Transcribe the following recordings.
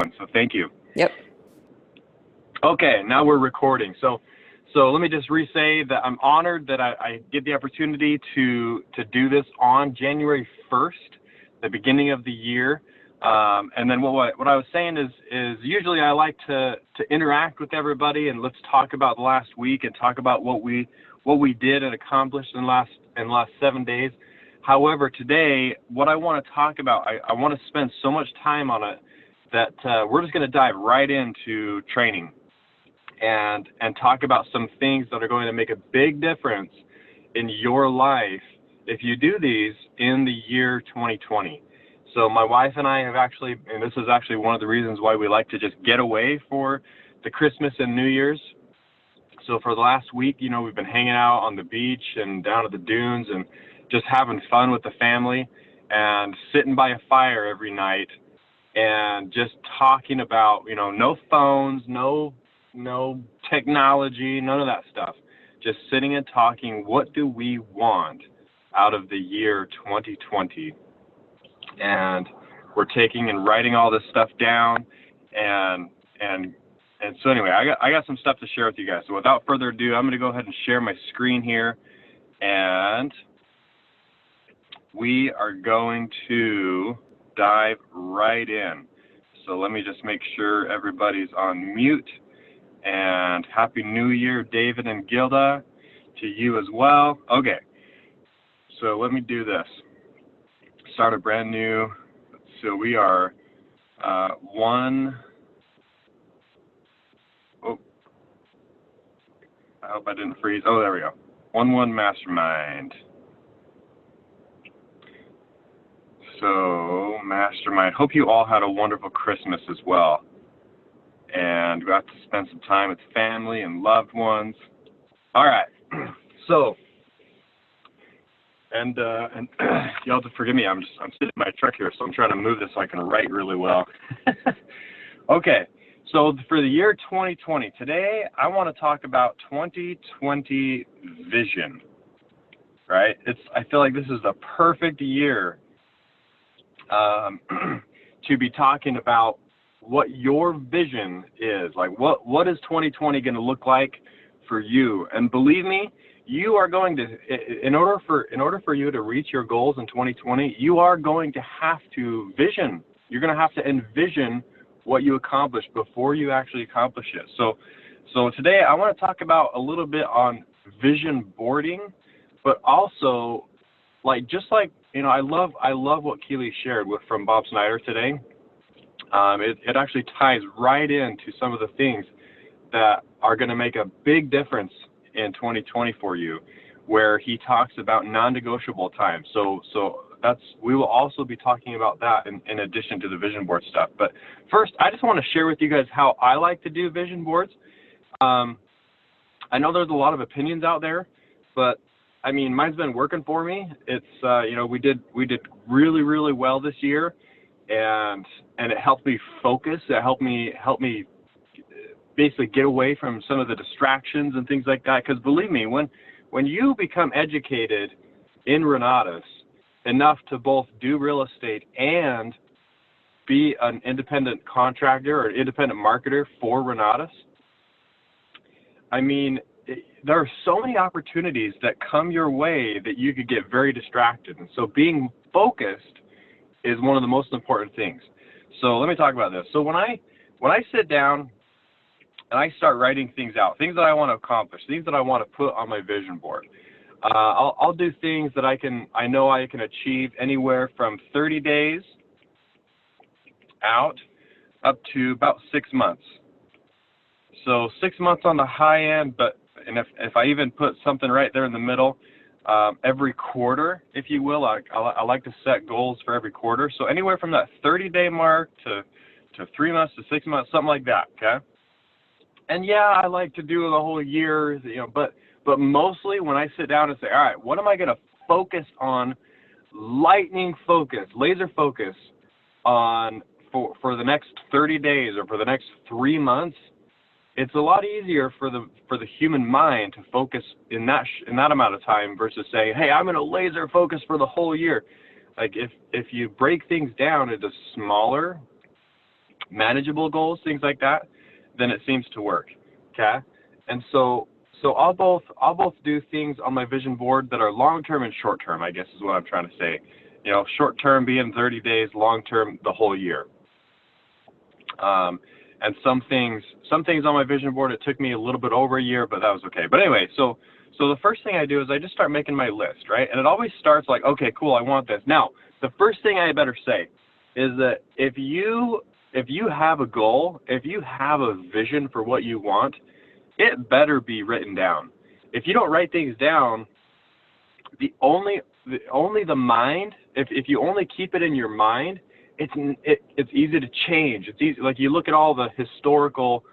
going. So thank you. Yep. Okay, now we're recording. So let me just re-say that I'm honored that I get the opportunity to do this on January 1st, the beginning of the year. And then what I was saying is usually I like to interact with everybody and let's talk about the last week and talk about what we did and accomplished in the last 7 days. However, today, what I want to talk about, I want to spend so much time on it that we're just going to dive right into training and talk about some things that are going to make a big difference in your life if you do these in the year 2020. So my wife and I have actually, and this is actually one of the reasons why we like to just get away for the Christmas and New Year's. So for the last week, we've been hanging out on the beach and down at the dunes and just having fun with the family and sitting by a fire every night and just talking about, no phones, no technology, none of that stuff. Just sitting and talking, what do we want out of the year 2020? And we're taking and writing all this stuff down, and so anyway, I got some stuff to share with you guys. So without further ado, I'm going to go ahead and share my screen here, and we are going to dive right in. So let me just make sure everybody's on mute. And Happy New Year, David and Gilda, to you as well. Okay, so let me do this. Start a brand new. So we are one. Oh, I hope I didn't freeze. Oh, there we go. 1-1 mastermind. So mastermind. Hope you all had a wonderful Christmas as well, and got to spend some time with family and loved ones. All right. So. And you'll have to forgive me. I'm sitting in my truck here, so I'm trying to move this so I can write really well. Okay, so for the year 2020, today I want to talk about 2020 vision. Right? I feel like this is the perfect year to be talking about what your vision is. Like, what is 2020 going to look like for you? And believe me, you are going to, in order for you to reach your goals in 2020, you are going to have to vision. You're going to have to envision what you accomplish before you actually accomplish it. So today I want to talk about a little bit on vision boarding, but also I love what Keely shared from Bob Snyder today. It actually ties right into some of the things that are going to make a big difference in 2020 for you, where he talks about non-negotiable time. So we will also be talking about that in addition to the vision board stuff. But first, I just want to share with you guys how I like to do vision boards. I know there's a lot of opinions out there, but I mean, mine's been working for me. It's we did really, really well this year, and it helped me focus. It helped me basically get away from some of the distractions and things like that. Because believe me, when you become educated in Renatus enough to both do real estate and be an independent contractor or independent marketer for Renatus, I mean, there are so many opportunities that come your way that you could get very distracted. And so being focused is one of the most important things. So let me talk about this. So when I sit down and I start writing things out, things that I want to accomplish, things that I want to put on my vision board, I'll do things that I know I can achieve anywhere from 30 days out up to about 6 months. So 6 months on the high end, and if I even put something right there in the middle, every quarter, if you will, I like to set goals for every quarter. So anywhere from that 30-day mark to 3 months to 6 months, something like that. Okay. And yeah, I like to do the whole year, but mostly when I sit down and say, all right, what am I going to focus on, lightning focus, laser focus on for the next 30 days or for the next 3 months, it's a lot easier for the human mind to focus in that amount of time versus saying, hey, I'm going to laser focus for the whole year. Like if you break things down into smaller manageable goals, things like that, then it seems to work. Okay. And so I'll both do things on my vision board that are long-term and short-term, I guess is what I'm trying to say. You know, short-term being 30 days, long-term the whole year. And some things on my vision board, it took me a little bit over a year, but that was okay. But anyway, so the first thing I do is I just start making my list, right? And it always starts like, okay, cool, I want this. Now, the first thing I better say is that if you have a goal, if you have a vision for what you want, it better be written down. If you don't write things down, only the mind, if you only keep it in your mind, it's easy to change. It's easy, like you look at all the historical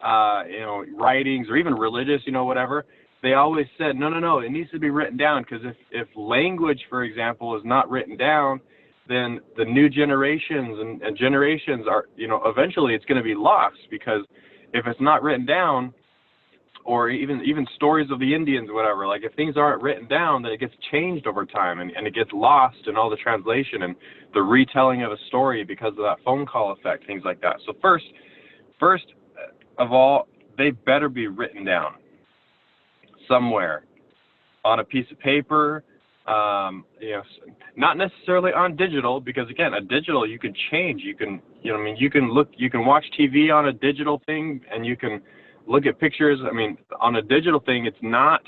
writings or even religious, whatever, they always said no, it needs to be written down, because if language, for example, is not written down, then the new generations and generations are, eventually it's going to be lost, because if it's not written down, or even stories of the Indians or whatever, like if things aren't written down, then it gets changed over time, and it gets lost in all the translation and the retelling of a story because of that phone call effect, things like that. So first of all, they better be written down somewhere on a piece of paper, not necessarily on digital, because again, a digital you can change. You can watch TV on a digital thing, and you can look at pictures. I mean, on a digital thing, it's not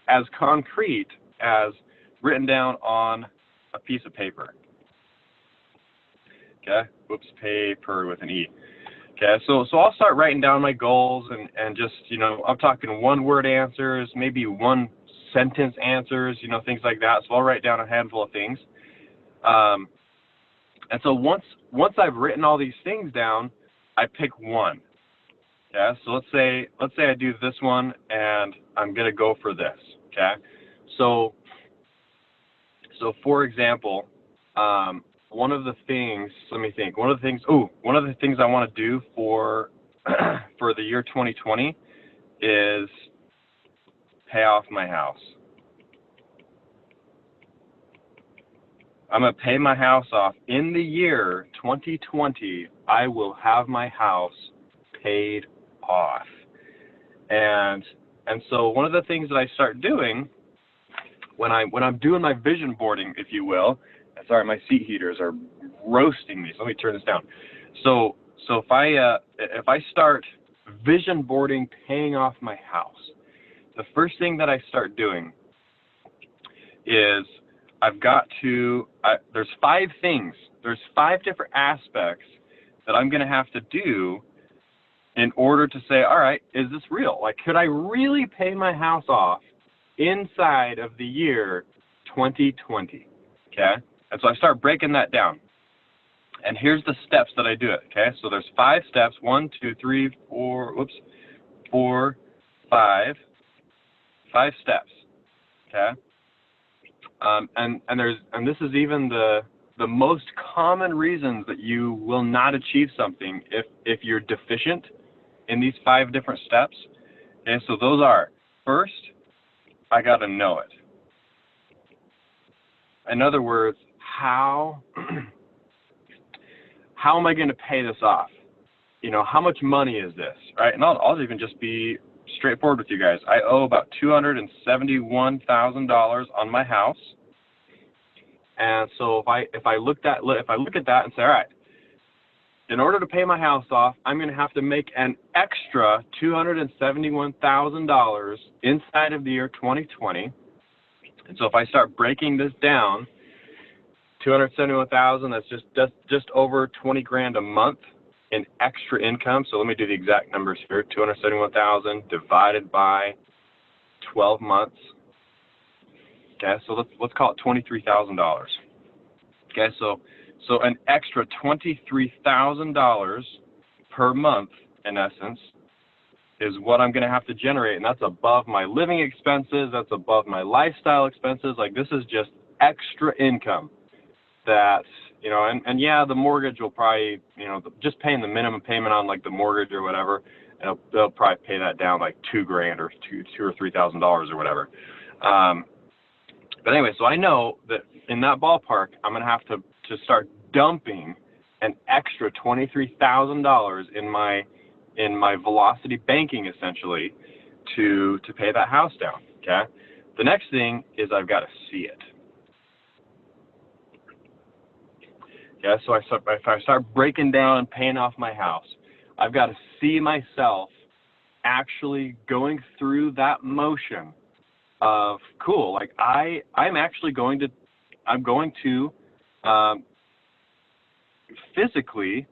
as concrete as written down on a piece of paper. Okay, whoops, paper with an E. Okay, so I'll start writing down my goals, and just, I'm talking one-word answers, maybe one sentence answers, things like that. So I'll write down a handful of things. And so once I've written all these things down, I pick one. Okay, so let's say I do this one, and I'm gonna go for this. Okay, so for example, one of the things I want to do for the year 2020 is pay off my house. I'm going to pay my house off. In the year 2020, I will have my house paid off. And so one of the things that I start doing when I'm doing my vision boarding, if you will, sorry, my seat heaters are roasting me, so let me turn this down. So if I start vision boarding paying off my house, the first thing that I start doing is there's 5 things. There's 5 different aspects that I'm going to have to do in order to say, all right, is this real? Like, could I really pay my house off inside of the year 2020? Okay? And so I start breaking that down. And here's the steps that I do it. Okay? So there's 5 steps. 1, 2, 3, 4, 5. 5 steps. Okay? And this is even the most common reasons that you will not achieve something if you're deficient in these 5 different steps. Okay, so those are, first, I got to know it. In other words, how am I going to pay this off? How much money is this, right? And I'll even just be straightforward with you guys. I owe about $271,000 on my house. And so if I look at that and say, all right, in order to pay my house off, I'm going to have to make an extra $271,000 inside of the year 2020. And so if I start breaking this down, 271,000, that's just over 20 grand a month in extra income. So let me do the exact numbers here. 271,000 divided by 12 months. Okay, so let's call it $23,000. Okay, so an extra $23,000 per month, in essence, is what I'm going to have to generate, and that's above my living expenses. That's above my lifestyle expenses. Like, this is just extra income. That, and yeah, the mortgage will probably, just paying the minimum payment on like the mortgage or whatever, and they'll probably pay that down like $2,000 or $2,000 or $3,000 or whatever. But anyway, so I know that in that ballpark, I'm going to have to start dumping an extra $23,000 in my velocity banking, essentially, to pay that house down. Okay. The next thing is I've got to see it. Yeah, so if I start breaking down and paying off my house, I've got to see myself actually going through that motion of, cool, like I'm going to physically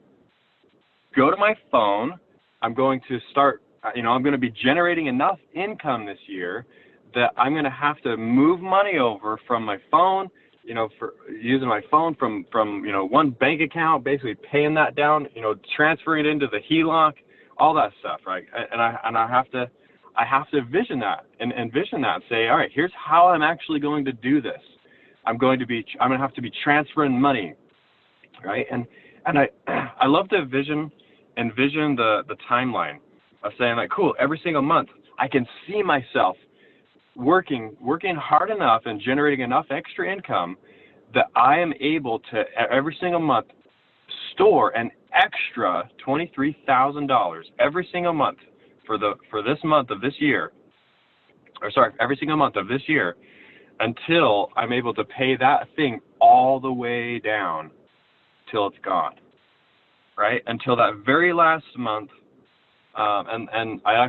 go to my phone. I'm going to start, I'm going to be generating enough income this year that I'm going to have to move money over from my phone, for using my phone from one bank account, basically paying that down, transferring it into the HELOC, all that stuff, right? And I have to envision that and say, all right, here's how I'm actually going to do this. I'm going to have to be transferring money, right? And I love to envision the timeline of saying, like, cool, every single month I can see myself working hard enough and generating enough extra income that I am able to every single month store an extra $23,000 every single month for this month of this year, every single month of this year, until I'm able to pay that thing all the way down till it's gone, right? Until that very last month. And I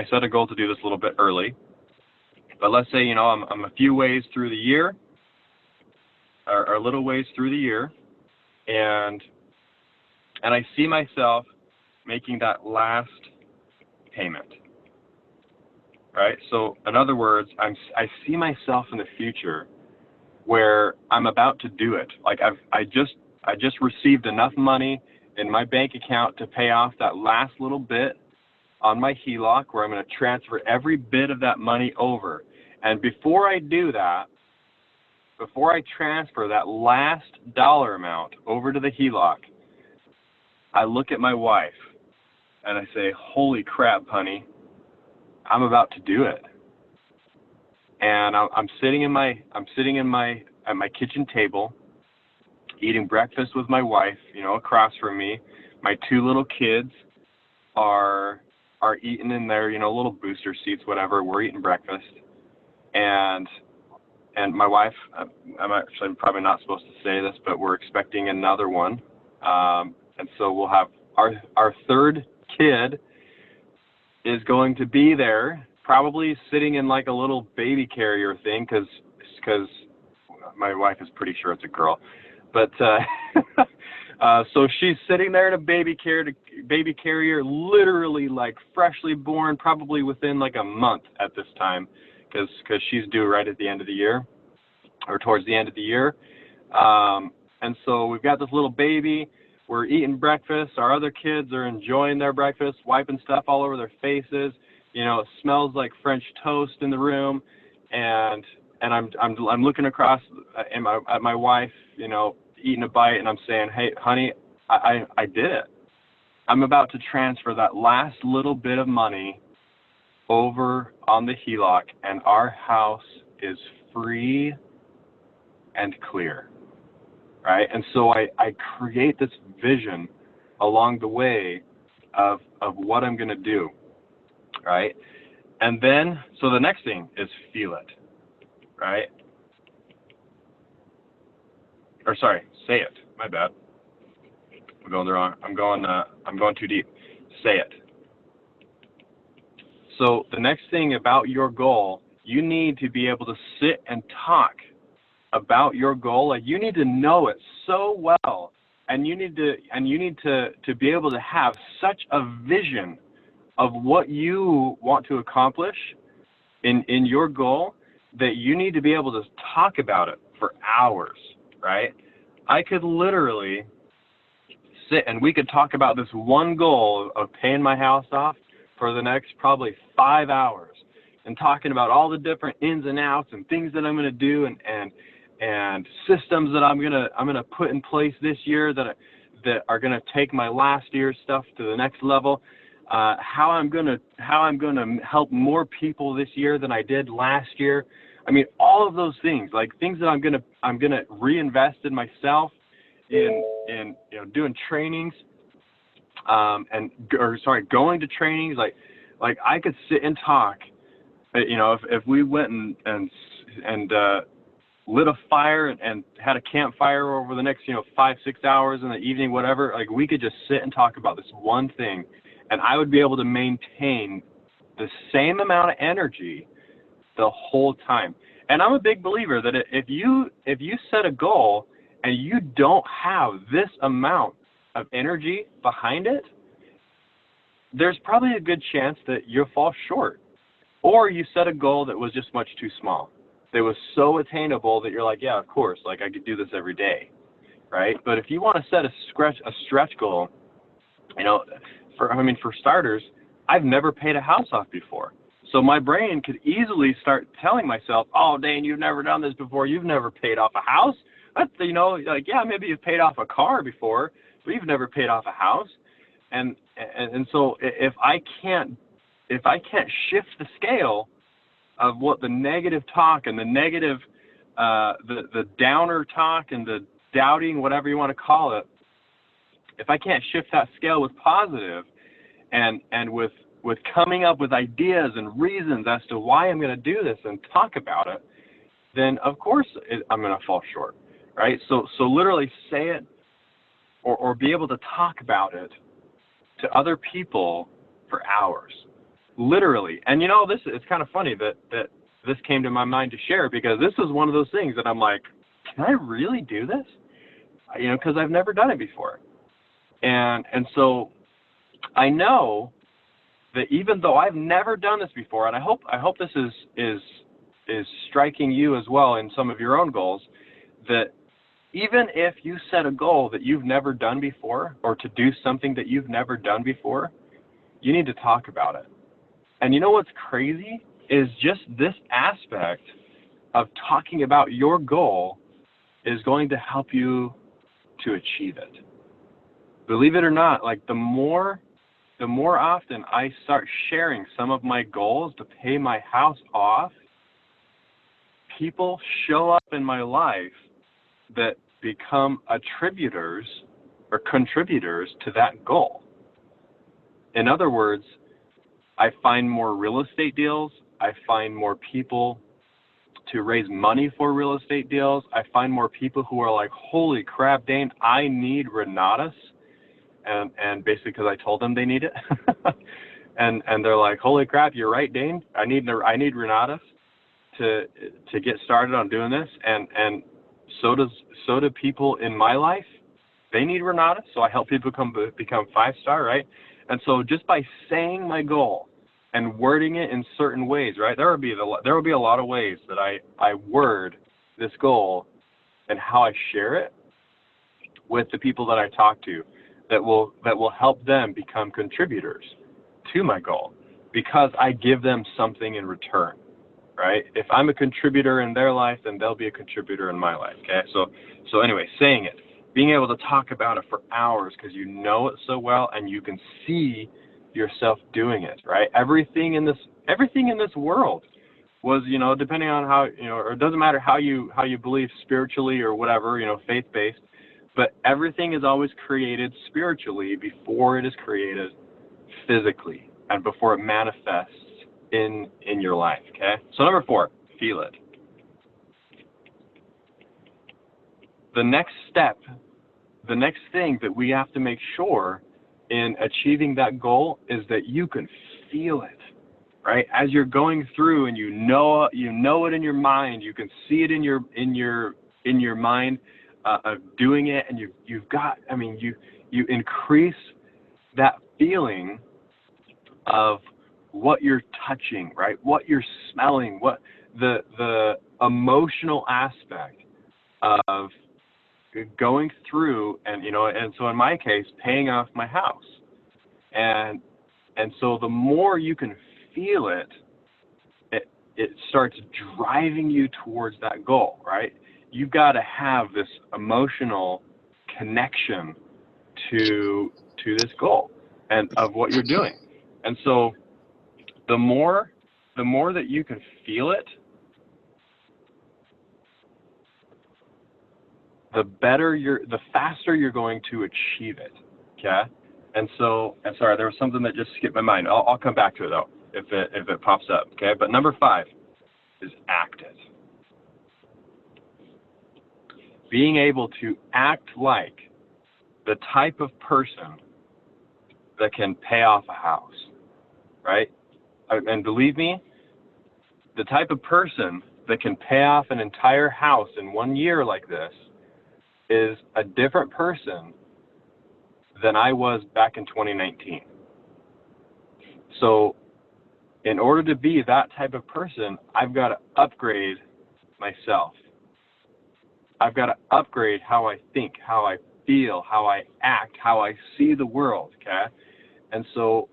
set a goal to do this a little bit early. But let's say, I'm a few ways through the year, or a little ways through the year, and I see myself making that last payment, right? So in other words, I see myself in the future where I'm about to do it. Like I just received enough money in my bank account to pay off that last little bit on my HELOC, where I'm going to transfer every bit of that money over. And before I do that, before I transfer that last dollar amount over to the HELOC, I look at my wife and I say, holy crap, honey, I'm about to do it. And I'm sitting at my kitchen table, eating breakfast with my wife, across from me. My two little kids are eating in their, little booster seats, whatever. We're eating breakfast. And my wife, I'm actually probably not supposed to say this, but we're expecting another one. And so we'll have our third kid is going to be there, probably sitting in like a little baby carrier thing, because my wife is pretty sure it's a girl. But so she's sitting there in a baby carrier, literally like freshly born, probably within like a month at this time, because she's due right at the end of the year, or towards the end of the year. And so we've got this little baby. We're eating breakfast. Our other kids are enjoying their breakfast, wiping stuff all over their faces. It smells like French toast in the room, and I'm looking across at my wife, eating a bite, and I'm saying, hey, honey, I did it. I'm about to transfer that last little bit of money over on the HELOC, and our house is free and clear, right? And so I create this vision along the way of what I'm going to do, right? And then, so the next thing is feel it, right? Or sorry, say it. My bad. I'm going the wrong. I'm going too deep. Say it. So the next thing about your goal, you need to be able to sit and talk about your goal. Like, you need to know it so well, and you need to be able to have such a vision of what you want to accomplish in your goal that you need to be able to talk about it for hours, right? I could literally sit and we could talk about this one goal of paying my house off for the next probably 5 hours, and talking about all the different ins and outs and things that I'm going to do and systems that I'm gonna put in place this year that are gonna take my last year's stuff to the next level. How I'm gonna help more people this year than I did last year. I mean, all of those things, like things that I'm gonna reinvest in myself in doing trainings, going to trainings, like I could sit and talk. If we went and lit a fire and had a campfire over the next 5-6 hours in the evening, whatever, like we could just sit and talk about this one thing, and I would be able to maintain the same amount of energy the whole time. And I'm a big believer that if you set a goal and you don't have this amount of energy behind it, there's probably a good chance that you'll fall short. Or you set a goal that was just much too small. That was so attainable that you're like, yeah, of course, like I could do this every day, right? But if you want to set a stretch goal, for starters, I've never paid a house off before. So my brain could easily start telling myself, oh, Daine, you've never done this before. You've never paid off a house. That's, yeah, maybe you've paid off a car before, but you've never paid off a house. And so if I can't shift the scale of what the negative talk and the negative, the downer talk and the doubting, whatever you want to call it, if I can't shift that scale with positive and with coming up with ideas and reasons as to why I'm going to do this and talk about it, then of course I'm going to fall short, right? So literally say it or be able to talk about it to other people for hours, literally. And it's kind of funny that this came to my mind to share, because this is one of those things that I'm like, can I really do this? Because I've never done it before. And so I know that even though I've never done this before, and I hope this is striking you as well in some of your own goals, that even if you set a goal that you've never done before, or to do something that you've never done before, you need to talk about it. And what's crazy is just this aspect of talking about your goal is going to help you to achieve it. Believe it or not, like the more often I start sharing some of my goals to pay my house off, people show up in my life that become attributors or contributors to that goal. In other words, I find more real estate deals. I find more people to raise money for real estate deals. I find more people who are like, holy crap, Daine, I need Renatus. And basically because I told them they need it. and they're like, holy crap, you're right, Daine. I need Renatus to get started on doing this. And so do people in my life. They need Renatus. So I help people become 5-star, right? And so just by saying my goal and wording it in certain ways, right? There will be a lot of ways that I word this goal and how I share it with the people that I talk to, that will help them become contributors to my goal, because I give them something in return, right? If I'm a contributor in their life, then they'll be a contributor in my life. Okay. So anyway, saying it, being able to talk about it for hours because you know it so well and you can see yourself doing it, right? Everything in this world was, depending on how, or it doesn't matter how you believe spiritually or whatever, faith-based, but everything is always created spiritually before it is created physically and before it manifests in your life, okay? So number 4, feel it. The next step, the next thing that we have to make sure in achieving that goal is that you can feel it, right? As you're going through and you know it in your mind, you can see it in your mind of doing it, and you increase that feeling of what you're touching, right? What you're smelling, what the emotional aspect of going through, and so in my case, paying off my house, and so the more you can feel it, it starts driving you towards that goal, right? You've got to have this emotional connection to this goal and of what you're doing. And so the more that you can feel it, the faster you're going to achieve it. Okay. And sorry, there was something that just skipped my mind. I'll come back to it though, if it pops up. Okay. But number 5 is act it. Being able to act like the type of person that can pay off a house, right? And believe me, the type of person that can pay off an entire house in 1 year like this is a different person than I was back in 2019. So in order to be that type of person, I've got to upgrade myself. I've got to upgrade how I think, how I feel, how I act, how I see the world, okay? And so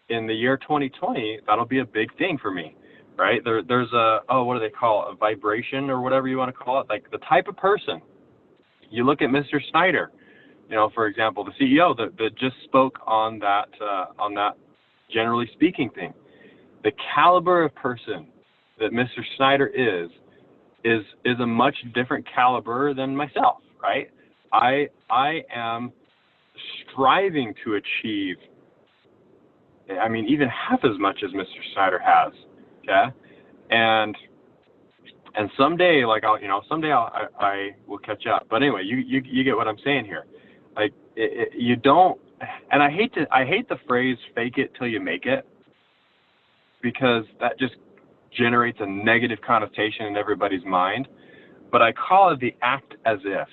in the year 2020, that'll be a big thing for me, right? There's what do they call it? A vibration or whatever you want to call it, like the type of person. You look at Mr. Snyder, for example, the CEO that just spoke on that generally speaking thing. The caliber of person that Mr. Snyder is a much different caliber than myself, right? I am striving to achieve, even half as much as Mr. Snyder has, okay? And someday, I will catch up. But anyway, you get what I'm saying here. Like, you don't, and I hate the phrase "fake it till you make it," because that just generates a negative connotation in everybody's mind. But I call it the act as if,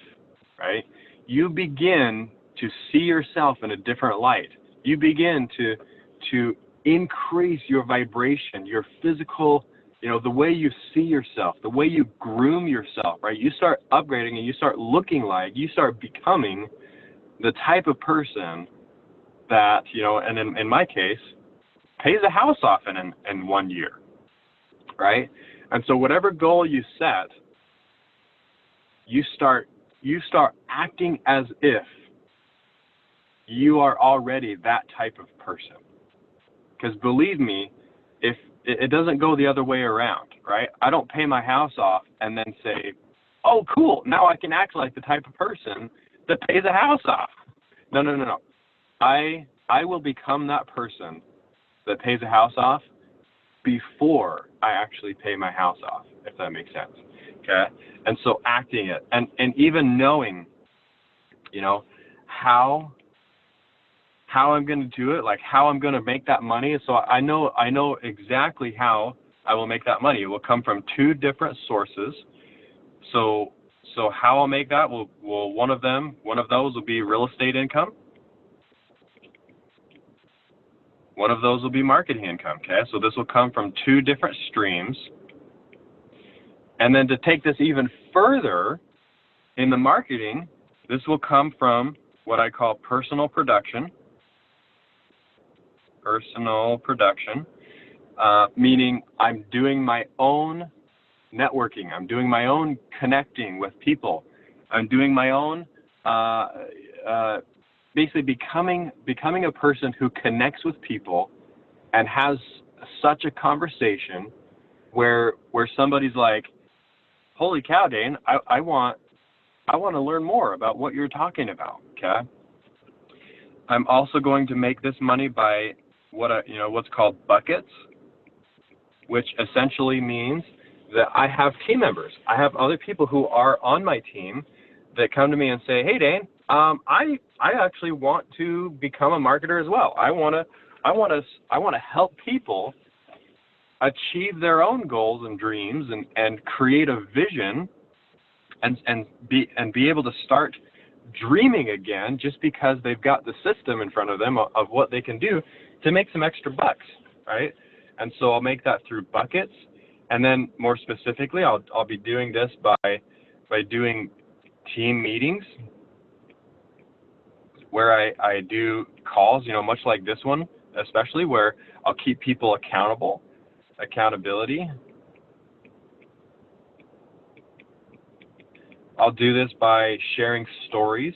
right? You begin to see yourself in a different light. You begin to increase your vibration, your physical, the way you see yourself, the way you groom yourself, right? You start upgrading and you start looking like, you start becoming the type of person that, and in my case, pays a house off in 1 year, right? And so whatever goal you set, you start acting as if you are already that type of person. Because believe me, if it doesn't go the other way around, right? I don't pay my house off and then say, oh, cool, now I can act like the type of person that pays a house off. No. I will become that person that pays a house off before I actually pay my house off, if that makes sense. Okay? And so acting it and even knowing, how I'm going to do it, like how I'm going to make that money. So I know exactly how I will make that money. It will come from 2 different sources. So how I'll make that will one of those will be real estate income. One of those will be marketing income. Okay. So this will come from 2 different streams. And then to take this even further in the marketing, this will come from what I call personal production. Personal production, meaning I'm doing my own networking. I'm doing my own connecting with people. I'm doing my own, basically becoming a person who connects with people and has such a conversation where somebody's like, holy cow, Daine, I want to learn more about what you're talking about. Okay. I'm also going to make this money by what's called buckets, which essentially means that I have team members. I have other people who are on my team that come to me and say, hey, Daine, I actually want to become a marketer as well. I want to help people achieve their own goals and dreams and create a vision and be able to start dreaming again, just because they've got the system in front of them of what they can do to make some extra bucks, right? And so I'll make that through buckets, and then more specifically, I'll be doing this by doing team meetings where I do calls, much like this one, especially where I'll keep people accountability. I'll do this by sharing stories,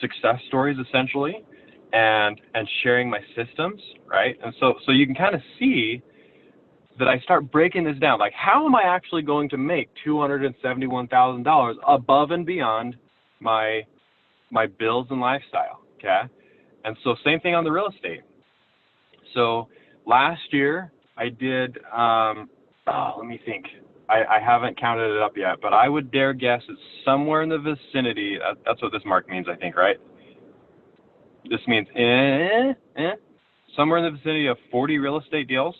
success stories essentially, and sharing my systems, right? And so you can kind of see that I start breaking this down. Like, how am I actually going to make $271,000 above and beyond my bills and lifestyle? Okay. And so same thing on the real estate. So last year I did, let me think. I haven't counted it up yet, but I would dare guess it's somewhere in the vicinity. That's what this mark means, I think, right? This means somewhere in the vicinity of 40 real estate deals.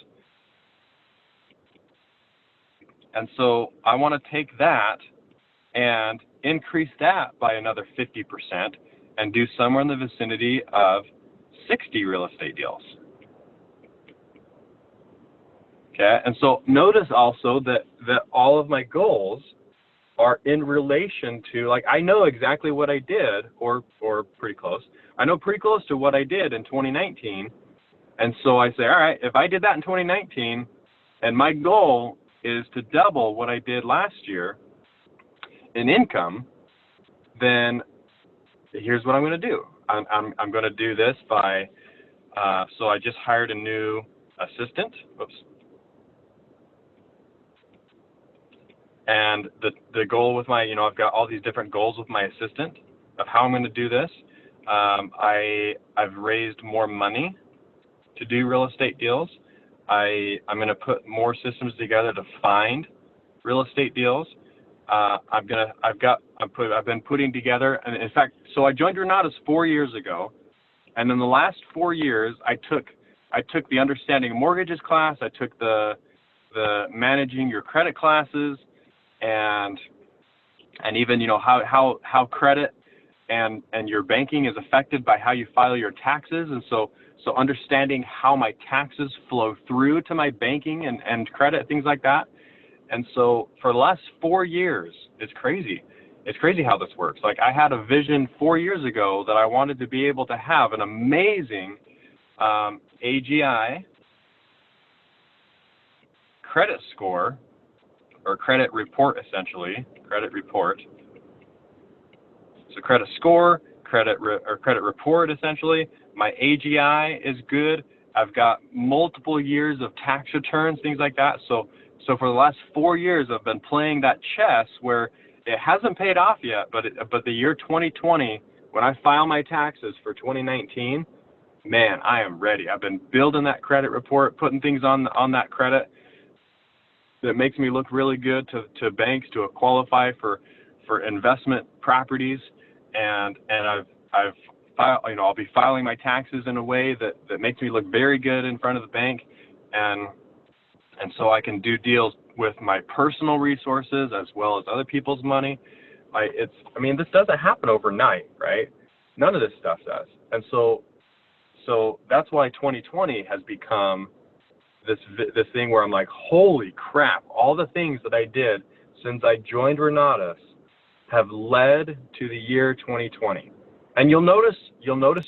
And so I want to take that and increase that by another 50% and do somewhere in the vicinity of 60 real estate deals. Okay, and so notice also that all of my goals are in relation to, like, I know exactly what I did, or pretty close. I know pretty close to what I did in 2019. And so I say, all right, if I did that in 2019, and my goal is to double what I did last year in income, then here's what I'm going to do. I'm going to do this by, so I just hired a new assistant. Oops. And the goal with my, I've got all these different goals with my assistant of how I'm going to do this. I've raised more money to do real estate deals. I'm going to put more systems together to find real estate deals. I've been putting together, and in fact, so I joined Renatus 4 years ago, and in the last 4 years, I took the understanding mortgages class, I took the managing your credit classes, and even how credit and your banking is affected by how you file your taxes, and so understanding how my taxes flow through to my banking and credit, things like that. And so for the last 4 years, it's crazy. It's crazy how this works. Like, I had a vision 4 years ago that I wanted to be able to have an amazing AGI credit score, or credit report, essentially, credit report. So credit score, credit report, essentially. My AGI is good. I've got multiple years of tax returns, things like that. So for the last 4 years, I've been playing that chess where it hasn't paid off yet, but the year 2020, when I file my taxes for 2019, man, I am ready. I've been building that credit report, putting things on that credit that makes me look really good to banks to qualify for investment properties, and I'll be filing my taxes in a way that makes me look very good in front of the bank, and so I can do deals with my personal resources as well as other people's money. This doesn't happen overnight, right? None of this stuff does. And so that's why 2020 has become this thing where I'm like, holy crap, all the things that I did since I joined Renatus have led to the year 2020. And you'll notice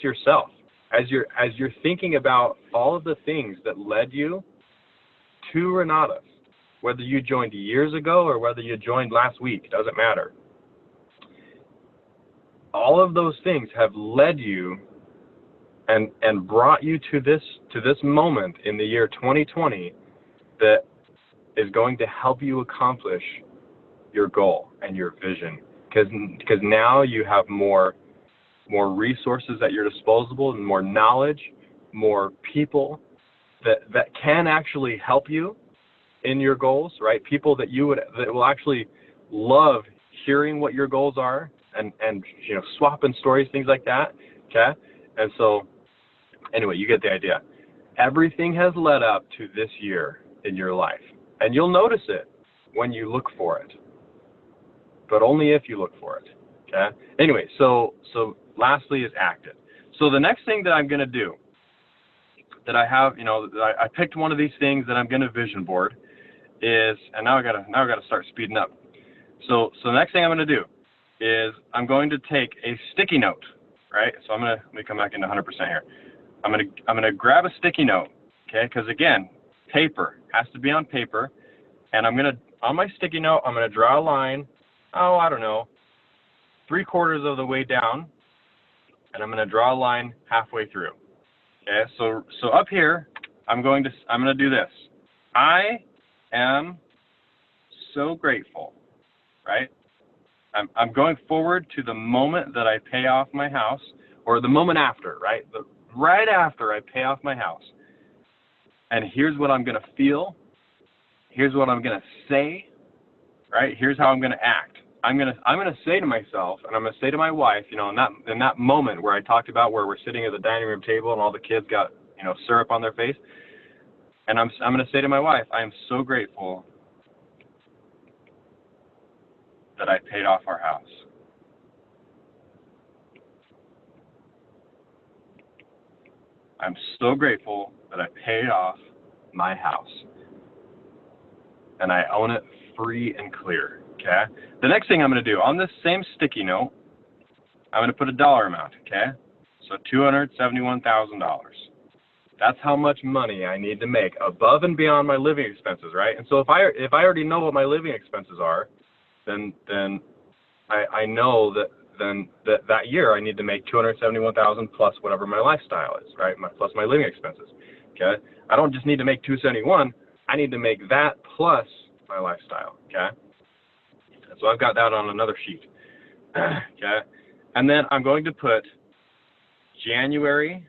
yourself as you're thinking about all of the things that led you to Renatus, whether you joined years ago or whether you joined last week, doesn't matter. All of those things have led you and brought you to this moment in the year 2020 that is going to help you accomplish your goal and your vision, because now you have more resources at your disposal and more knowledge, more people that can actually help you in your goals, right? People that will actually love hearing what your goals are and swapping stories, things like that. Okay. And so anyway, you get the idea. Everything has led up to this year in your life, and you'll notice it when you look for it, but only if you look for it. Okay. Anyway, so lastly is active. So the next thing that I'm going to do, that I have, I picked one of these things that I'm going to vision board is, and now I gotta start speeding up. So the next thing I'm going to do is I'm going to take a sticky note, right? So let me come back into 100% here. I'm gonna grab a sticky note, okay? Because again, paper has to be on paper, and on my sticky note, I'm gonna draw a line. Oh, I don't know, 3/4 of the way down, and I'm gonna draw a line halfway through. Okay, so up here, I'm gonna do this. I am so grateful, right? I'm going forward to the moment that I pay off my house, or the moment after, right? Right after I pay off my house. And here's what I'm going to feel. Here's what I'm going to say, right? Here's how I'm going to act. I'm going to say to myself, and I'm going to say to my wife, you know, in that moment where I talked about where we're sitting at the dining room table and all the kids got, you know, syrup on their face. And I'm going to say to my wife, I am so grateful that I paid off our house. I'm so grateful that I paid off my house. And I own it free and clear, okay? The next thing I'm going to do, on this same sticky note, I'm going to put a dollar amount, okay? So $271,000. That's how much money I need to make above and beyond my living expenses, right? And so if I already know what my living expenses are, then I know that year I need to make $271,000 plus whatever my lifestyle is, right? Plus my living expenses, okay? I don't just need to make $271,000. I need to make that plus my lifestyle, okay? And so I've got that on another sheet, okay? And then I'm going to put January.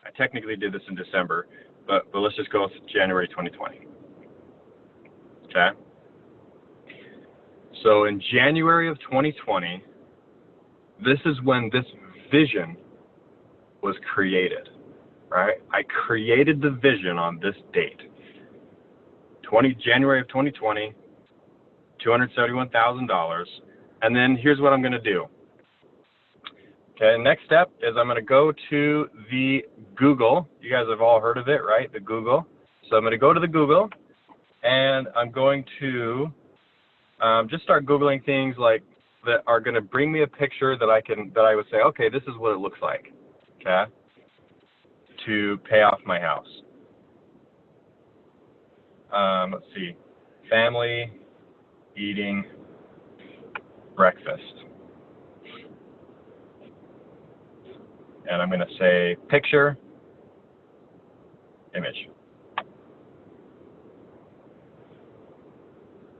I technically did this in December, but let's just go with January 2020, okay? So in January of 2020, this is when this vision was created, right? I created the vision on this date. January of 2020, $271,000. And then here's what I'm going to do. Okay, next step is I'm going to go to the Google. You guys have all heard of it, right? The Google. So I'm going to go to the Google, and I'm going to just start Googling things like that are going to bring me a picture that I would say, okay, this is what it looks like, okay, to pay off my house. Let's see, family eating breakfast. And I'm going to say picture, image.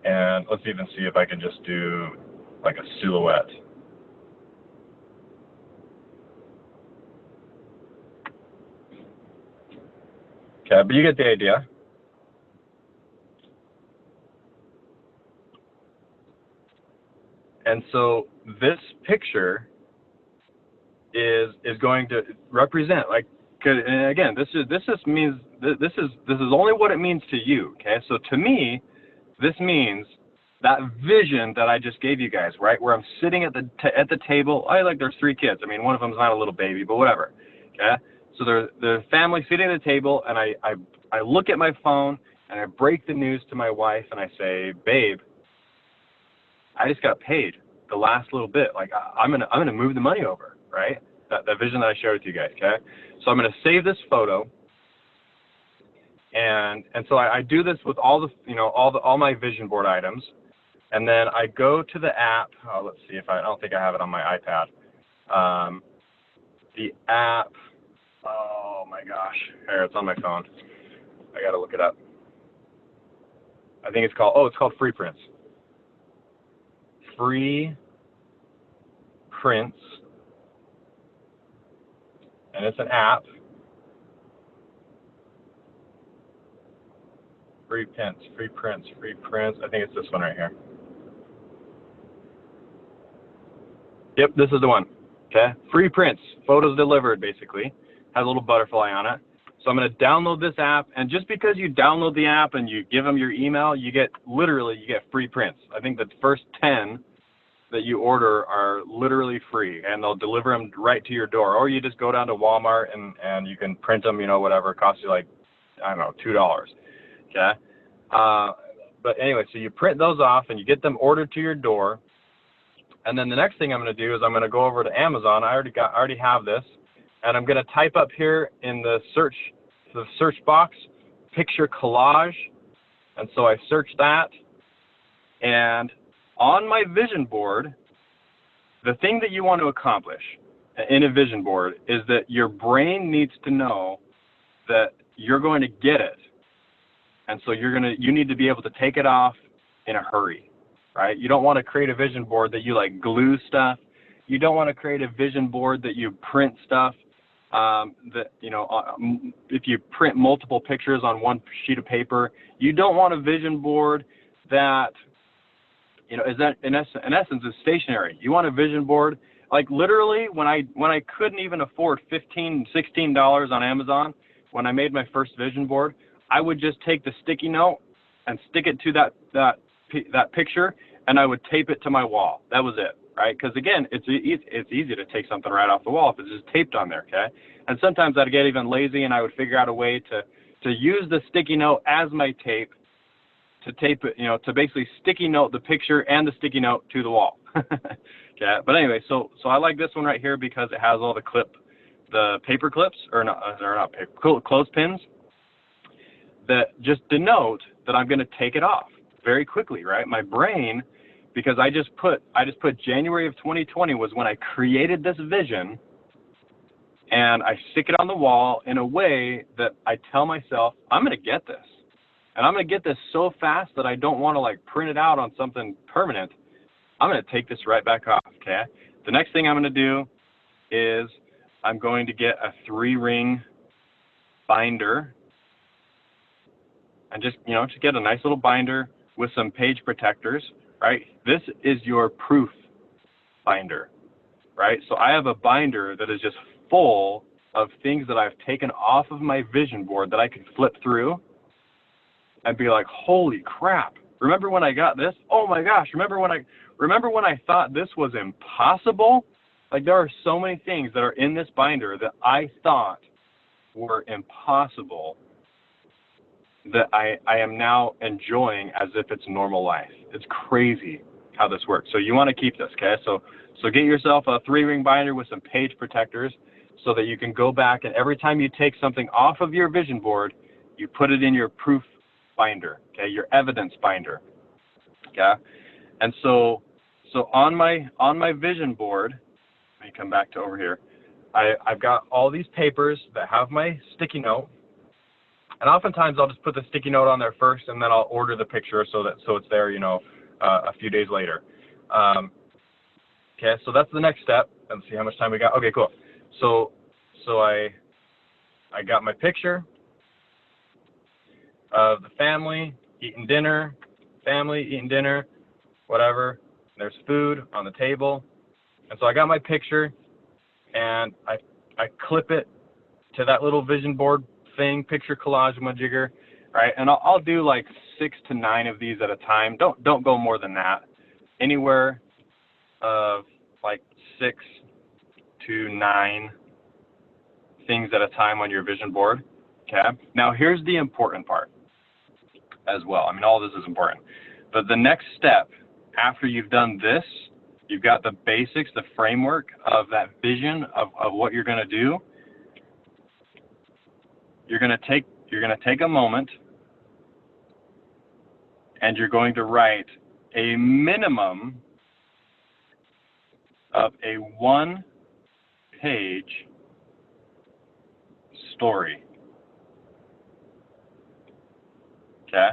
And let's even see if I can just do like a silhouette. Okay, but you get the idea. And so this picture is going to represent, like, and again, this means this is only what it means to you. Okay, so to me, this means that vision that I just gave you guys, right, where I'm sitting at the table. There's 3 kids. I mean, one of them's not a little baby, but whatever. Okay, so the family sitting at the table, and I look at my phone and I break the news to my wife and I say, babe, I just got paid the last little bit. Like I'm gonna move the money over, right? That vision that I shared with you guys, okay? So I'm gonna save this photo, and so I do this with all my vision board items, and then I go to the app. Let's see if I don't think I have it on my iPad. The app. Oh my gosh, here it's on my phone. I gotta look it up. I think it's called Free Prints. Free Prints, and it's an app. Free Prints. I think it's this one right here. Yep, this is the one. Okay, Free Prints, photos delivered, basically. Has a little butterfly on it. So I'm going to download this app, and just because you download the app and you give them your email, you get free prints. I think the first 10 that you order are literally free, and they'll deliver them right to your door. Or you just go down to Walmart and you can print them, whatever. It costs you like, I don't know, $2. Okay? But anyway, so you print those off and you get them ordered to your door. And then the next thing I'm going to do is I'm going to go over to Amazon. I already have this. And I'm going to type up here in the search box, picture collage. And so I search that. And on my vision board, the thing that you want to accomplish in a vision board is that your brain needs to know that you're going to get it And so you need to be able to take it off in a hurry, right? You don't want to create a vision board that you like glue stuff. You don't want to create a vision board that you print stuff. If you print multiple pictures on one sheet of paper, you don't want a vision board that, is that in essence is stationary. You want a vision board, like literally when I couldn't even afford $15, $16 on Amazon, when I made my first vision board, I would just take the sticky note and stick it to that picture, and I would tape it to my wall. That was it, right? Because again, it's easy to take something right off the wall if it's just taped on there, okay? And sometimes I'd get even lazy, and I would figure out a way to use the sticky note as my tape, to tape it, to basically sticky note the picture and the sticky note to the wall. Okay, but anyway, so I like this one right here because it has all the paper clips, or not paper, clothespins, that just denote that I'm going to take it off very quickly, right? My brain, because I just put January of 2020 was when I created this vision, and I stick it on the wall in a way that I tell myself, I'm going to get this. And I'm going to get this so fast that I don't want to like print it out on something permanent. I'm going to take this right back off, okay? The next thing I'm going to do is I'm going to get a 3-ring binder, and just get a nice little binder with some page protectors, right? This is your proof binder, right? So I have a binder that is just full of things that I've taken off of my vision board that I can flip through and be like, holy crap, remember when I got this? Oh my gosh, remember when I thought this was impossible? Like, there are so many things that are in this binder that I thought were impossible that I am now enjoying as if it's normal life. It's crazy how this works. So you want to keep this, okay? So get yourself a 3-ring binder with some page protectors so that you can go back, and every time you take something off of your vision board, you put it in your proof binder, okay? Your evidence binder, okay? And so on my vision board, let me come back to over here. I've got all these papers that have my sticky note. And oftentimes I'll just put the sticky note on there first, and then I'll order the picture so it's there, a few days later. Okay, so that's the next step. Let's see how much time we got. Okay, cool. So I got my picture of the family eating dinner, whatever. There's food on the table, and so I got my picture, and I clip it to that little vision board thing, picture collage majigger, right? And I'll do like 6 to 9 of these at a time. Don't go more than that. Anywhere of like 6 to 9 things at a time on your vision board. Okay. Now here's the important part as well. I mean, all this is important, but the next step after you've done this, you've got the basics, the framework of that vision of what you're going to do. You're going to take a moment, and you're going to write a minimum of a 1-page story. Okay?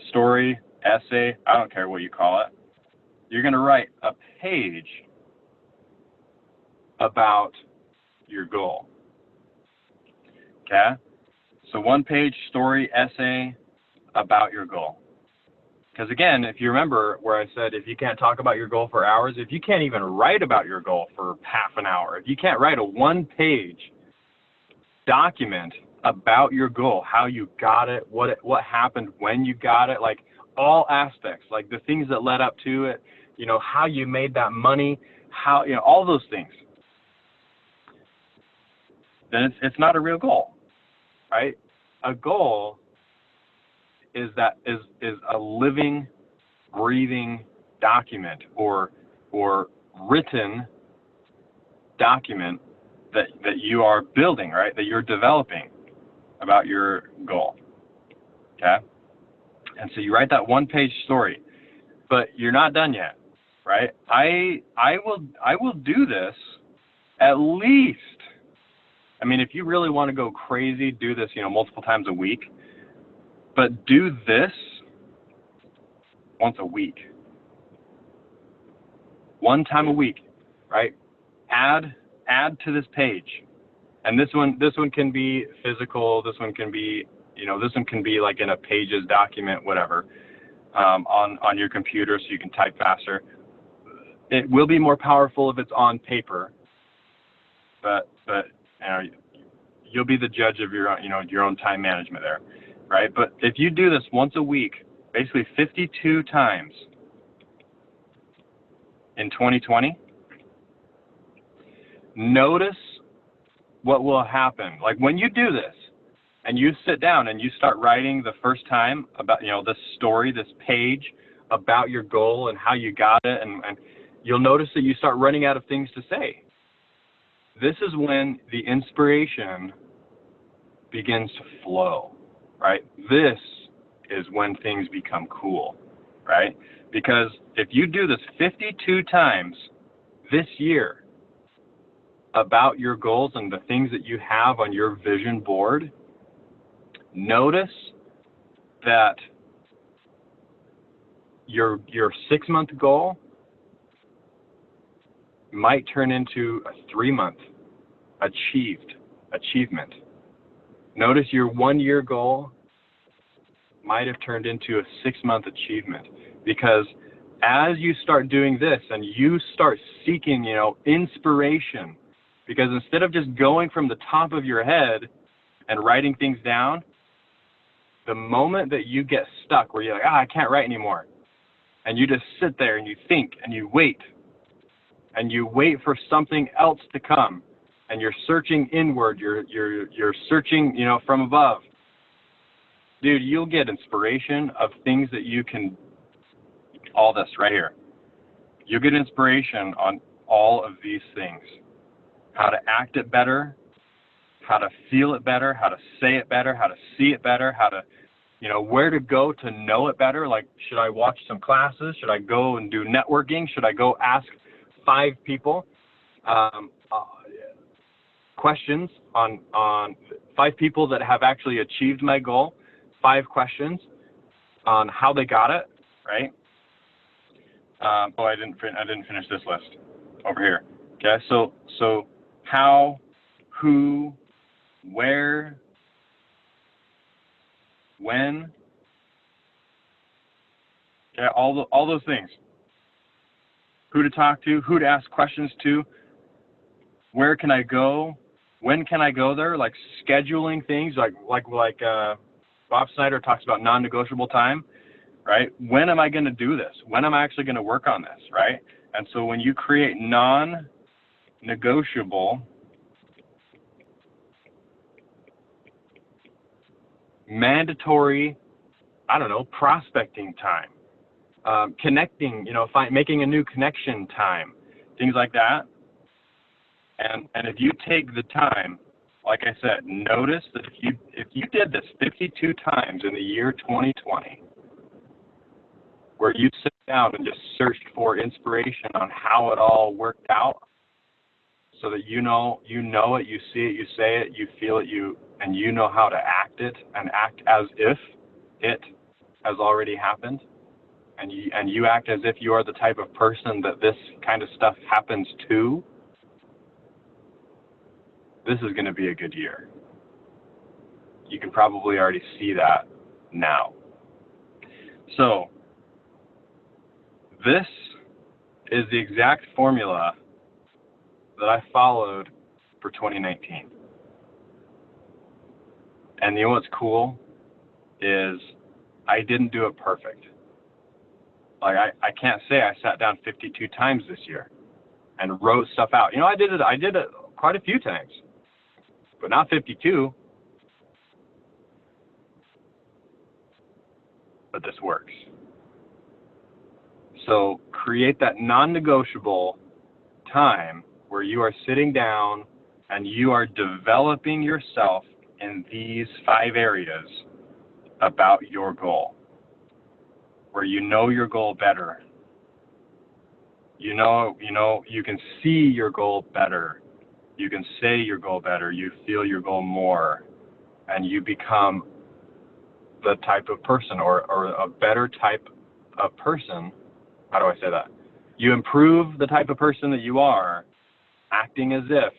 Story, essay, I don't care what you call it. You're going to write a page about your goal. Okay? So 1-page story, essay about your goal. Because again, if you remember where I said, if you can't talk about your goal for hours, if you can't even write about your goal for half an hour, if you can't write a 1-page document about your goal, how you got it, what happened when you got it, like all aspects, like the things that led up to it, how you made that money, how, all those things, then it's not a real goal. Right? A goal is a living, breathing document or written document that you are building, right? That you're developing about your goal. Okay? And so you write that 1-page story, but you're not done yet, right? I will do this at least. I mean, if you really want to go crazy, do this, multiple times a week. But do this once a week. One time a week, right? Add to this page. And this one can be physical, this one can be, this one can be like in a Pages document, whatever, on your computer so you can type faster. It will be more powerful if it's on paper, but you'll be the judge of your own time management there, right? But if you do this once a week, basically 52 times in 2020, notice what will happen. Like when you do this and you sit down and you start writing the first time about, this story, this page about your goal and how you got it, and you'll notice that you start running out of things to say. This is when the inspiration begins to flow, right? This is when things become cool, right? Because if you do this 52 times this year about your goals and the things that you have on your vision board, notice that your 6-month goal might turn into a 3-month achievement. Notice your 1-year goal might have turned into a 6-month achievement, because as you start doing this and you start seeking, inspiration, because instead of just going from the top of your head and writing things down, the moment that you get stuck where you're like, I can't write anymore, and you just sit there and you think and you wait for something else to come, and you're searching inward, you're searching, from above. Dude, you'll get inspiration of things that you can, all this right here. You'll get inspiration on all of these things. How to act it better, how to feel it better, how to say it better, how to see it better, how to, where to go to know it better. Like, should I watch some classes? Should I go and do networking? Should I go ask 5 people questions on 5 people that have actually achieved my goal? 5 questions on how they got it, right? I didn't finish this list over here. Okay, so how, who, where, when, okay, all those things. Who to talk to, who to ask questions to, where can I go, when can I go there, like scheduling things, like Bob Snyder talks about non-negotiable time, right? When am I going to do this? When am I actually going to work on this, right? And so when you create non-negotiable, mandatory, prospecting time, connecting, making a new connection time, things like that. And if you take the time, like I said, notice that if you did this 52 times in the year 2020, where you sit down and just searched for inspiration on how it all worked out, so that you know it, you see it, you say it, you feel it, and you know how to act it, and act as if it has already happened, and you act as if you are the type of person that this kind of stuff happens to, this is going to be a good year. You can probably already see that now. So this is the exact formula that I followed for 2019. And you know what's cool is I didn't do it perfect. Like I can't say I sat down 52 times this year and wrote stuff out. I did it quite a few times, but not 52. But this works. So create that non-negotiable time where you are sitting down and you are developing yourself in these 5 areas about your goal, where you know your goal better. You can see your goal better. You can say your goal better. You feel your goal more, and you become the type of person, or a better type of person. How do I say that? You improve the type of person that you are, acting as if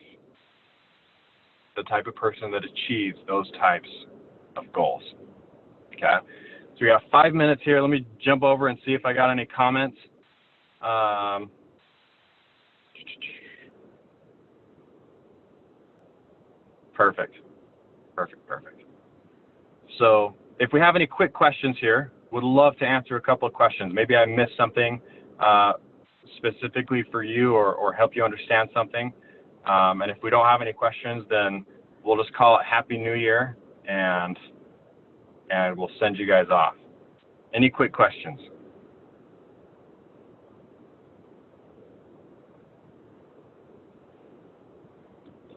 the type of person that achieves those types of goals. Okay? So we got 5 minutes here. Let me jump over and see if I got any comments. Perfect. So if we have any quick questions here, would love to answer a couple of questions. Maybe I missed something specifically for you, or help you understand something. And if we don't have any questions, then we'll just call it Happy New Year, and we'll send you guys off. Any quick questions?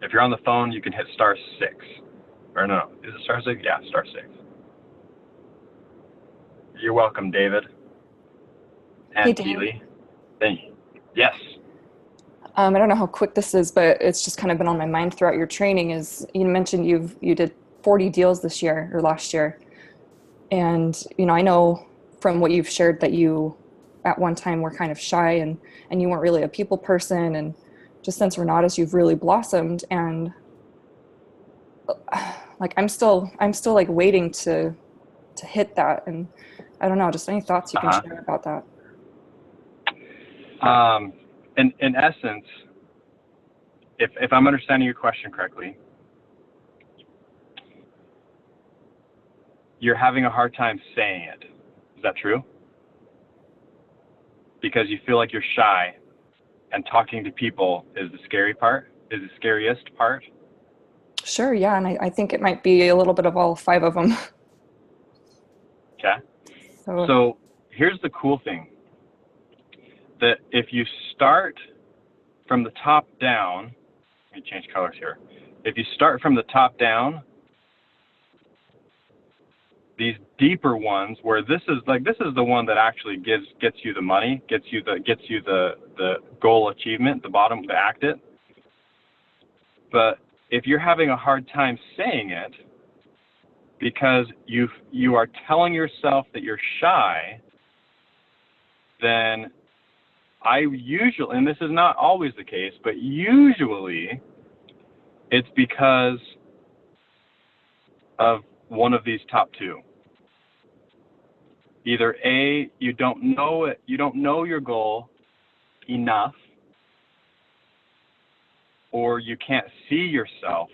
If you're on the phone, you can hit *6. Or no, is it *6? Yeah, *6. You're welcome, David. And Hey, Dan. Keely. Thank you. Yes. I don't know how quick this is, but it's just kind of been on my mind throughout your training. Is you mentioned you did 40 deals this year or last year, and I know from what you've shared that you at one time were kind of shy and you weren't really a people person, and just since Renatus, you've really blossomed. And like I'm still like waiting to hit that, and I don't know, just any thoughts you can share about that. In essence, if I'm understanding your question correctly, you're having a hard time saying it. Is that true? Because you feel like you're shy, and talking to people is the scary part, is the scariest part? Sure, yeah, and I think it might be a little bit of all 5 of them. Okay. So here's the cool thing, that if you start from the top down, let me change colors here. If you start from the top down, these deeper ones, where this is the one that actually gets you the money, gets you the goal achievement, the bottom, the act it. But if you're having a hard time saying it because you are telling yourself that you're shy, then I usually, and this is not always the case, but usually it's because of one of these top 2. Either A, you don't know your goal enough, or you can't see yourself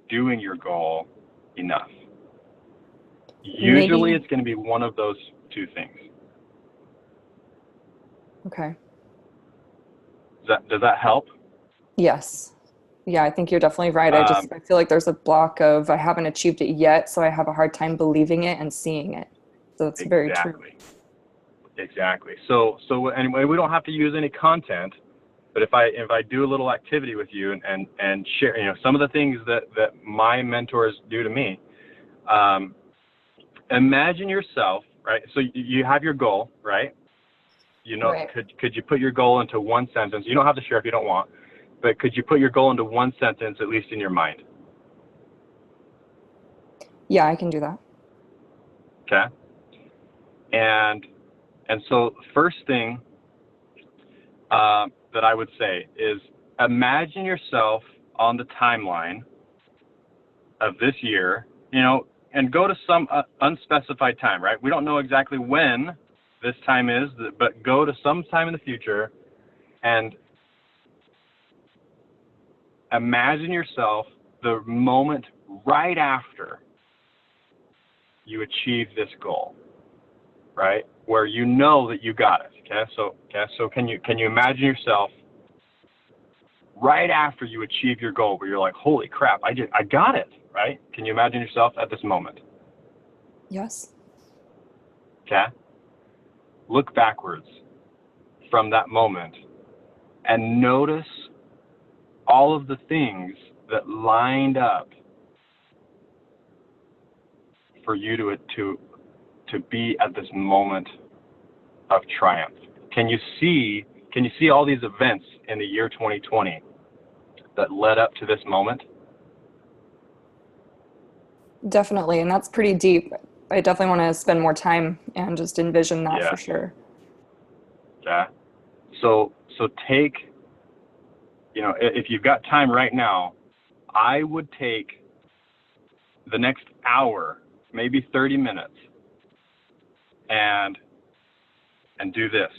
doing your goal enough. Usually it's going to be one of those 2 things. Okay. Does that help? Yes. Yeah, I think you're definitely right. I feel like there's a block of I haven't achieved it yet, so I have a hard time believing it and seeing it. So that's very true. Exactly. So anyway, we don't have to use any content, but if I do a little activity with you and share, some of the things that my mentors do to me, imagine yourself, right? So you have your goal, right? Right. Could you put your goal into one sentence? You don't have to share if you don't want, but could you put your goal into one sentence, at least in your mind? Yeah, I can do that. Okay. And so first thing that I would say is imagine yourself on the timeline of this year, and go to some unspecified time, right? We don't know exactly when this time is, but go to some time in the future and imagine yourself the moment right after you achieve this goal, right? Where you know that you got it. So can you imagine yourself right after you achieve your goal, where you're like, holy crap, I got it, right? Can you imagine yourself at this moment? Yes. Okay. Look backwards from that moment and notice all of the things that lined up for you to be at this moment of triumph. Can you see all these events in the year 2020 that led up to this moment? Definitely, and that's pretty deep. I definitely want to spend more time and just envision that Yeah. for sure. Yeah. So take, if you've got time right now, I would take the next hour, maybe 30 minutes, and do this.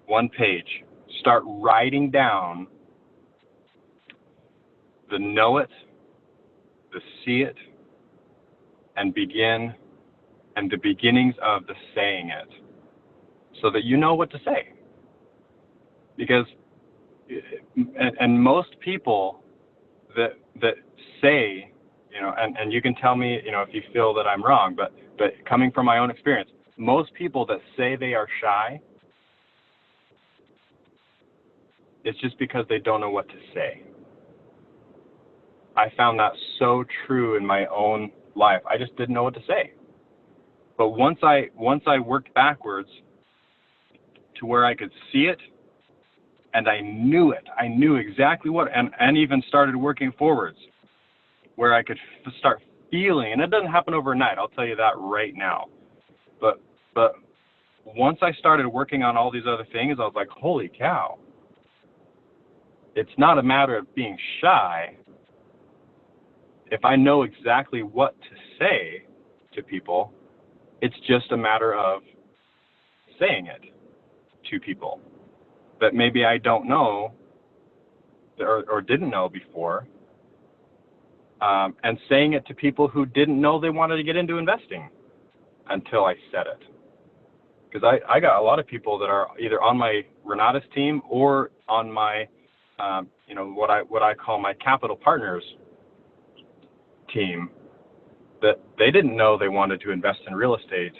One page. Start writing down the know it, the see it, and the beginnings of the saying it, so that you know what to say. Because, and most people that say, and you can tell me, if you feel that I'm wrong, but coming from my own experience, most people that say they are shy, it's just because they don't know what to say. I found that so true in my own life. I just didn't know what to say. But once I worked backwards to where I could see it, and I knew it. I knew exactly what, and even started working forwards, where I could start feeling, and it doesn't happen overnight, I'll tell you that right now. But once I started working on all these other things, I was like, holy cow. It's not a matter of being shy. If I know exactly what to say to people, it's just a matter of saying it to people that maybe I don't know or didn't know before, and saying it to people who didn't know they wanted to get into investing until I said it. Because I got a lot of people that are either on my Renata's team or on my, what I call my capital partners team, that they didn't know they wanted to invest in real estate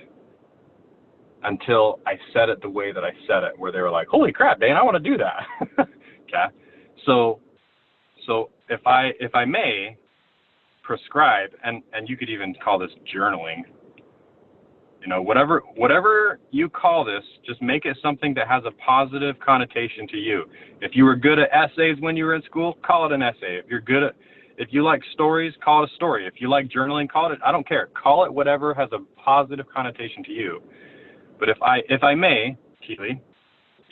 until I said it the way that I said it, where they were like, holy crap, Daine, I want to do that. Okay. So if I may prescribe, and you could even call this journaling, whatever you call this, just make it something that has a positive connotation to you. If you were good at essays when you were in school, call it an essay. If you like stories, call it a story. If you like journaling, call it, I don't care. Call it whatever has a positive connotation to you. But if I may, Keely,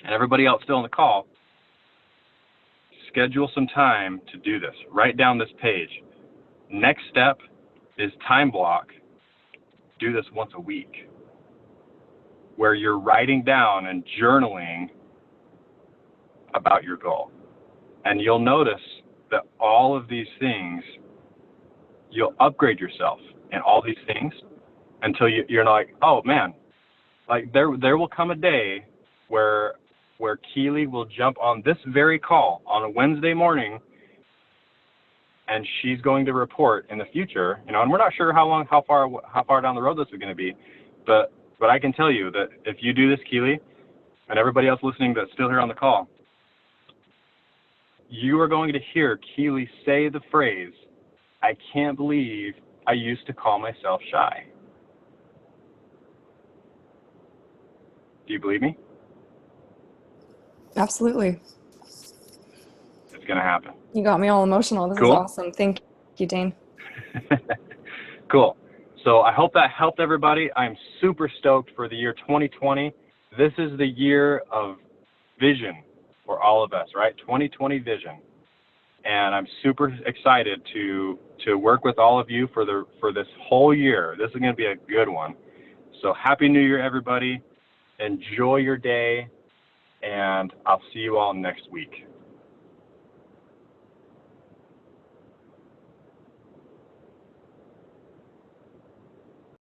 and everybody else still on the call, schedule some time to do this. Write down this page. Next step is time block. Do this once a week, where you're writing down and journaling about your goal. And you'll notice that all of these things, you'll upgrade yourself in all these things until you're like, oh man, like there will come a day where Keely will jump on this very call on a Wednesday morning, and she's going to report in the future, and we're not sure how far down the road this is going to be, but I can tell you that if you do this, Keely, and everybody else listening that's still here on the call, you are going to hear Keely say the phrase, I can't believe I used to call myself shy. Do you believe me? Absolutely. It's going to happen. You got me all emotional. This is awesome. Thank you, Daine. Cool. So I hope that helped everybody. I'm super stoked for the year 2020. This is the year of vision for all of us, right? 2020 vision. And I'm super excited to work with all of you for this whole year. This is going to be a good one. So Happy New Year, everybody. Enjoy your day, and I'll see you all next week.